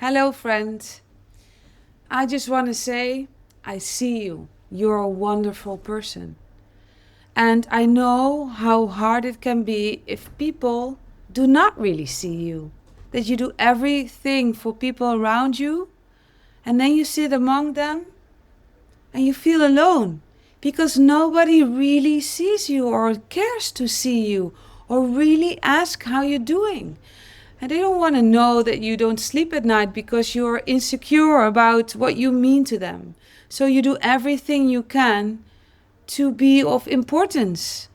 Hello, friend. I just want to say, I see you. You're a wonderful person. And I know how hard it can be if people do not really see you. That you do everything for people around you, and then you sit among them and you feel alone because nobody really sees you or cares to see you or really ask how you're doing. And they don't want to know that you don't sleep at night because you're insecure about what you mean to them. So you do everything you can to be of importance.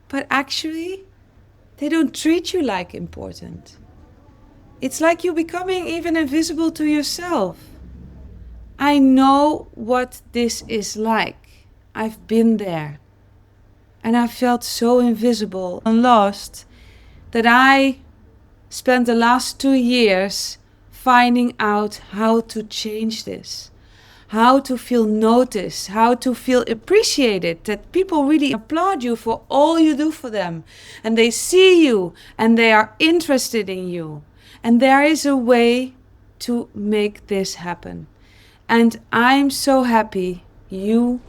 But actually, they don't treat you like important. It's like you becoming even invisible to yourself. I know what this is like. I've been there. And I felt so invisible and lost that I spent the last 2 years finding out how to change this, how to feel noticed, how to feel appreciated, that people really applaud you for all you do for them, and they see you and they are interested in you. And there is a way to make this happen. And I'm so happy you,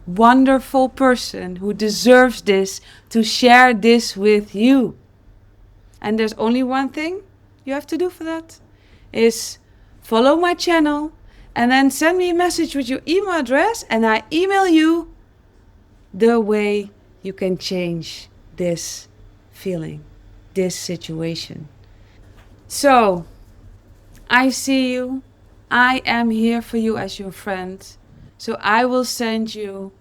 wonderful person who deserves this, to share this with you. And there's only one thing you have to do for that, is follow my channel and then send me a message with your email address and I email you the way you can change this feeling, this situation. So, I see you. I am here for you as your friend. So I will send you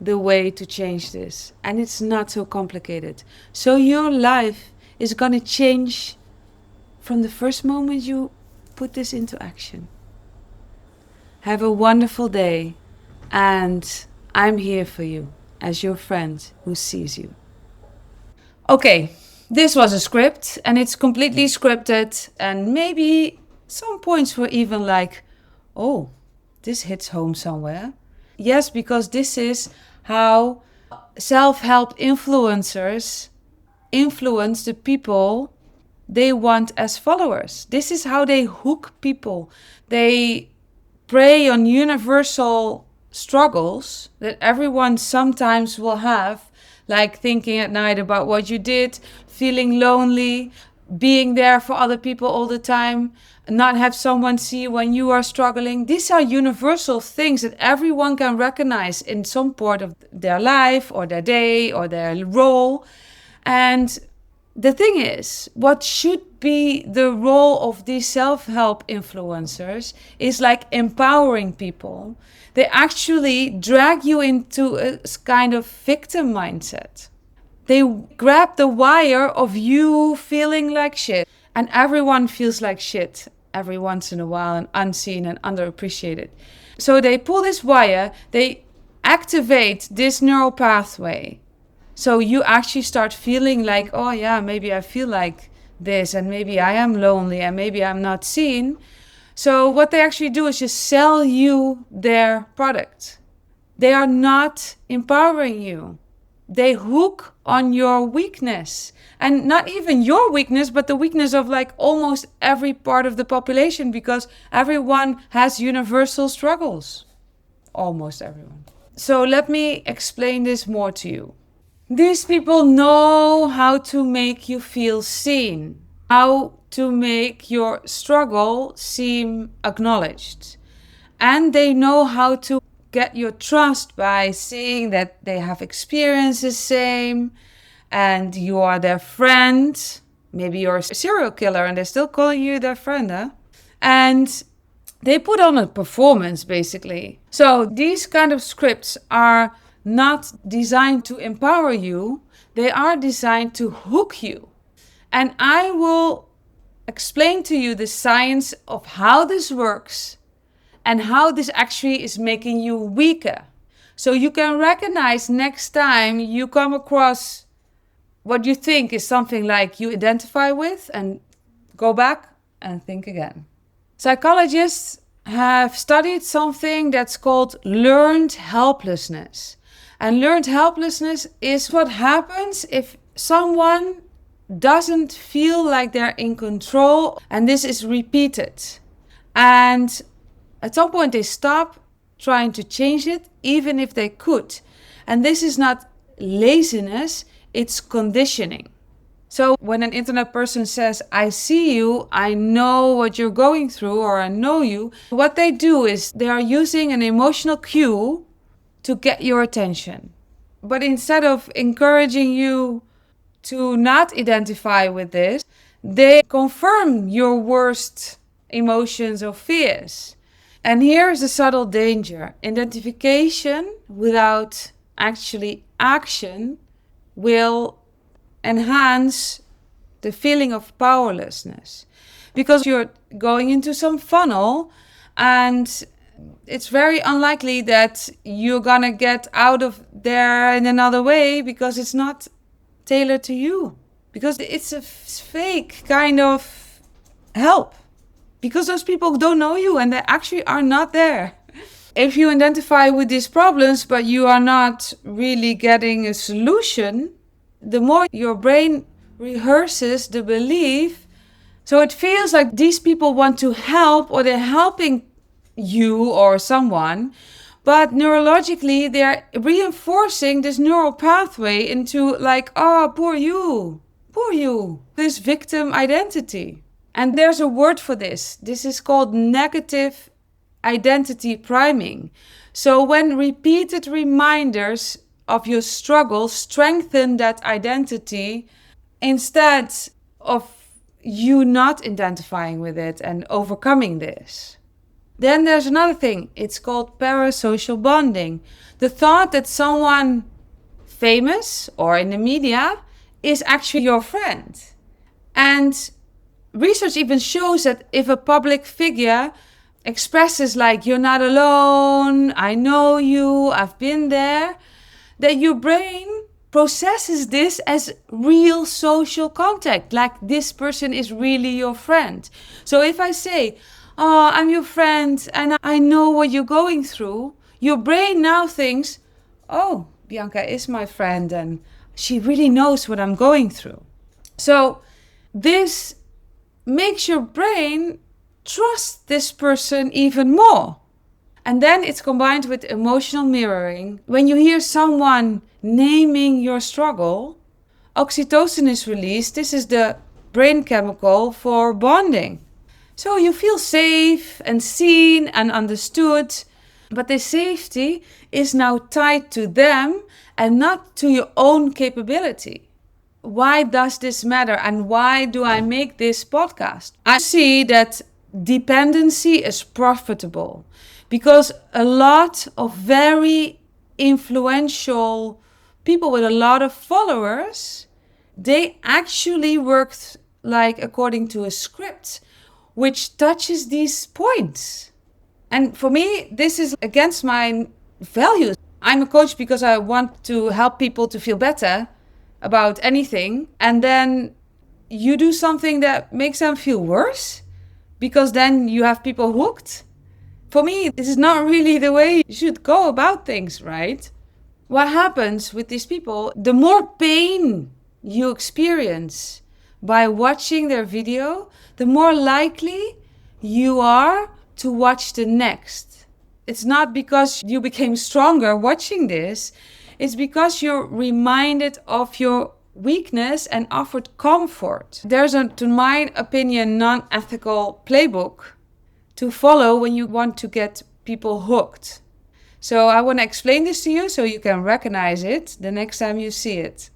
the way to change this. And it's not so complicated. So your life is going to change from the first moment you put this into action. Have a wonderful day, and I'm here for you as your friend who sees you. Okay, this was a script, and it's completely scripted, and maybe some points were even like, oh, this hits home somewhere. Yes, because this is how self-help influencers influence the people they want as followers. This is how they hook people. They prey on universal struggles that everyone sometimes will have, like thinking at night about what you did, feeling lonely, being there for other people all the time, not have someone see when you are struggling. These are universal things that everyone can recognize in some part of their life or their day or their role. And the thing is, what should be the role of these self-help influencers is like empowering people. They actually drag you into a kind of victim mindset. They grab the wire of you feeling like shit. And everyone feels like shit every once in a while and unseen and underappreciated. So they pull this wire, they activate this neural pathway. So you actually start feeling like, oh yeah, maybe I feel like this and maybe I am lonely and maybe I'm not seen. So what they actually do is just sell you their product. They are not empowering you. They hook on your weakness. And not even your weakness, but the weakness of like almost every part of the population, because everyone has universal struggles. Almost everyone. So let me explain this more to you. These people know how to make you feel seen, how to make your struggle seem acknowledged. And they know how to get your trust by saying that they have experienced the same and you are their friend. Maybe you're a serial killer and they're still calling you their friend, huh? And they put on a performance, basically. So these kind of scripts are not designed to empower you. They are designed to hook you. And I will explain to you the science of how this works and how this actually is making you weaker. So you can recognize next time you come across what you think is something like you identify with, and go back and think again. Psychologists have studied something that's called learned helplessness. And learned helplessness is what happens if someone doesn't feel like they're in control, and this is repeated. And at some point they stop trying to change it, even if they could. And this is not laziness, it's conditioning. So when an internet person says, I see you, I know what you're going through, or I know you, what they do is they are using an emotional cue to get your attention. But instead of encouraging you to not identify with this, they confirm your worst emotions or fears. And here's the subtle danger. Identification without actually action will enhance the feeling of powerlessness. Because you're going into some funnel, and it's very unlikely that you're gonna get out of there in another way, because it's not tailored to you. Because it's a fake kind of help. Because those people don't know you and they actually are not there. If you identify with these problems, but you are not really getting a solution, the more your brain rehearses the belief. So it feels like these people want to help, or they're helping you or someone, but neurologically they're reinforcing this neural pathway into like, oh, poor you, this victim identity. And there's a word for this. This is called negative identity priming. So when repeated reminders of your struggle strengthen that identity, instead of you not identifying with it and overcoming this. Then there's another thing. It's called parasocial bonding. The thought that someone famous or in the media is actually your friend. And research even shows that if a public figure expresses like, you're not alone, I know you, I've been there, that your brain processes this as real social contact, like this person is really your friend. So if I say, oh, I'm your friend and I know what you're going through, your brain now thinks, oh, Bianca is my friend and she really knows what I'm going through. So this makes your brain trust this person even more. And then it's combined with emotional mirroring. When you hear someone naming your struggle, oxytocin is released. This is the brain chemical for bonding. So you feel safe and seen and understood, but the safety is now tied to them and not to your own capability. Why does this matter, and why do I make this podcast? I see that dependency is profitable because a lot of very influential people with a lot of followers, they actually work like according to a script which touches these points. And for me, this is against my values. I'm a coach because I want to help people to feel better about anything, and then you do something that makes them feel worse because then you have people hooked. For me, this is not really the way you should go about things, right? What happens with these people, the more pain you experience by watching their video, the more likely you are to watch the next. It's not because you became stronger watching this. It's because you're reminded of your weakness and offered comfort. There's a, to my opinion, non-ethical playbook to follow when you want to get people hooked. So I want to explain this to you so you can recognize it the next time you see it.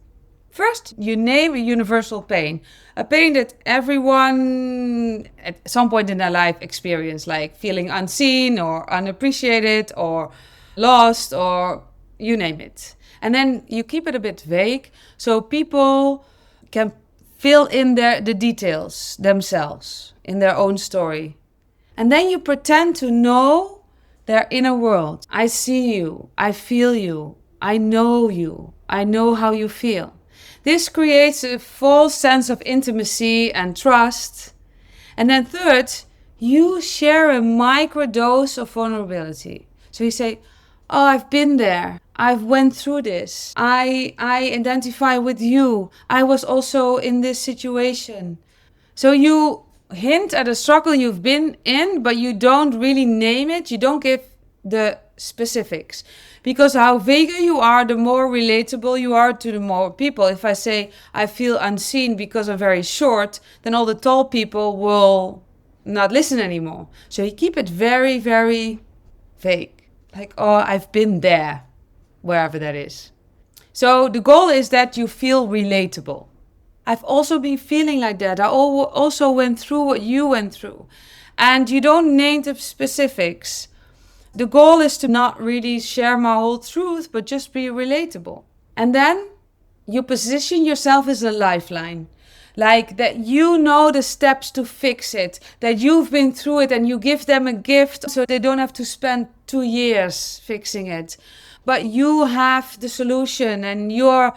First, you name a universal pain. A pain that everyone at some point in their life experience, like feeling unseen or unappreciated or lost or you name it. And then you keep it a bit vague so people can fill in the details themselves in their own story. And then you pretend to know their inner world. I see you, I feel you, I know how you feel. This creates a false sense of intimacy and trust. And then third, you share a micro dose of vulnerability. So you say, oh, I've been there. I've went through this. I identify with you. I was also in this situation. So you hint at a struggle you've been in, but you don't really name it. You don't give the specifics. Because how vaguer you are, the more relatable you are to the more people. If I say I feel unseen because I'm very short, then all the tall people will not listen anymore. So you keep it very, very vague. Like, oh, I've been there, wherever that is. So the goal is that you feel relatable. I've also been feeling like that. I also went through what you went through. And you don't name the specifics. The goal is to not really share my whole truth, but just be relatable. And then you position yourself as a lifeline. Like that you know the steps to fix it, that you've been through it and you give them a gift so they don't have to spend 2 years fixing it. But you have the solution and you're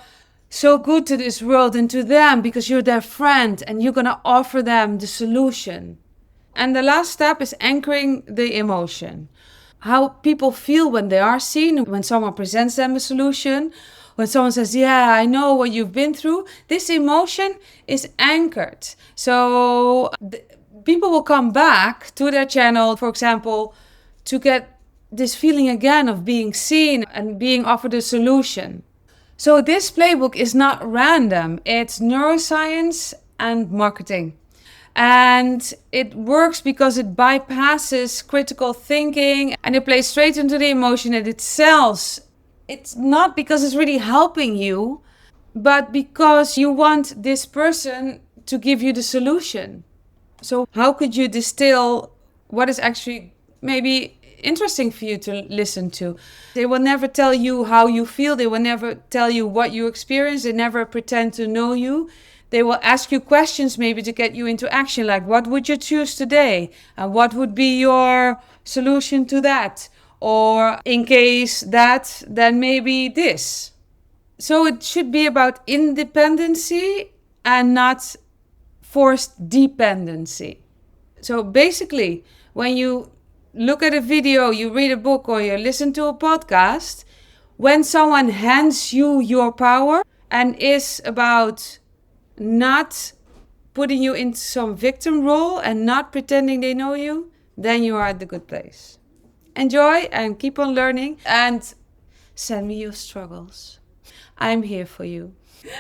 so good to this world and to them because you're their friend and you're going to offer them the solution. And the last step is anchoring the emotion. How people feel when they are seen, when someone presents them a solution, when someone says, yeah, I know what you've been through, this emotion is anchored. So people will come back to their channel, for example, to get this feeling again of being seen and being offered a solution. So this playbook is not random. It's neuroscience and marketing. And it works because it bypasses critical thinking and it plays straight into the emotion and it sells. It's not because it's really helping you, but because you want this person to give you the solution. So how could you distill what is actually maybe interesting for you to listen to? They will never tell you how you feel. They will never tell you what you experience. They never pretend to know you. They will ask you questions maybe to get you into action, like what would you choose today? And what would be your solution to that? Or in case that, then maybe this. So it should be about independency and not forced dependency. So basically, when you look at a video, you read a book, or you listen to a podcast, when someone hands you your power and is about not putting you into some victim role and not pretending they know you, then you are at the good place. Enjoy and keep on learning and send me your struggles. I'm here for you.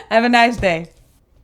Have a nice day.